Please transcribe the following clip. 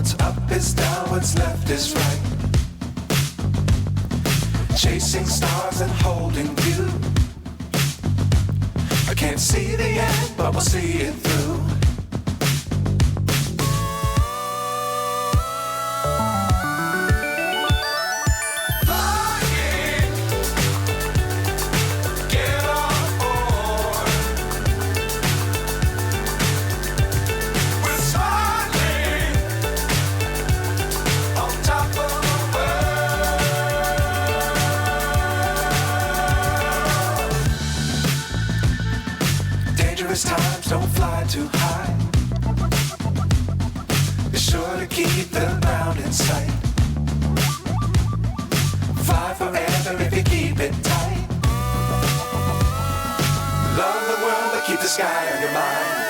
What's up is down, what's left is right. Chasing stars and holding you. I can't see the end, but we'll see it through. Times don't fly too high. Be sure to keep the ground in sight. Fly forever if you keep it tight. Love the world, but keep the sky on your mind.